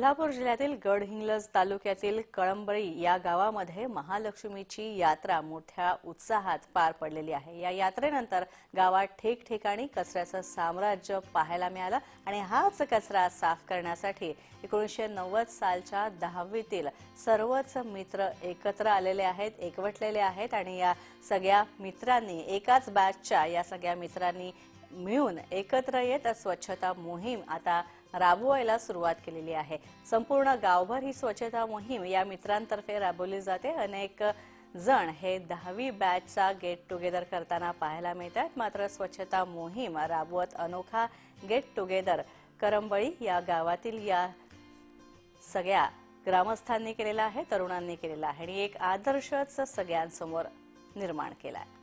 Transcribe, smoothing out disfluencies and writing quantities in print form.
कोल्हापूर जिल्ह्यातील गडहिंग्लज तालुक्यातील कळंबळी या गावामध्ये महालक्ष्मीची यात्रा मोठ्या उत्साहात पार पडलेली आहे। या यात्रेनंतर गावात ठिकठिकाणी कचऱ्याचं साम्राज्य पाहायला मिळालं आणि हाच कचरा साफ करण्यासाठी 1990 सालच्या 10वीतील सर्वच मित्र एकत्र आलेले आहेत, एकवटलेले आहेत आणि या सगळ्या मित्रांनी एकाच बॅचच्या या सगळ्या मित्रांनी मिळून एकत्र येत स्वच्छता मोहीम आता राबवायला सुरुवात केलेली आहे। संपूर्ण गावभर ही स्वच्छता मोहीम या मित्रांतर्फे राबवली जाते। अनेक जण हे 10वी बॅचचा गेट टुगेदर करताना पाहायला मिळतात। मात्र स्वच्छता मोहीम राबवत अनोखा गेट टुगेदर करंबळी या गावातील या सगळ्या ग्रामस्थांनी केलेला आहे, तरुणांनी केलेला आहे आणि एक आदर्शच सगळ्यांसमोर निर्माण केला आहे।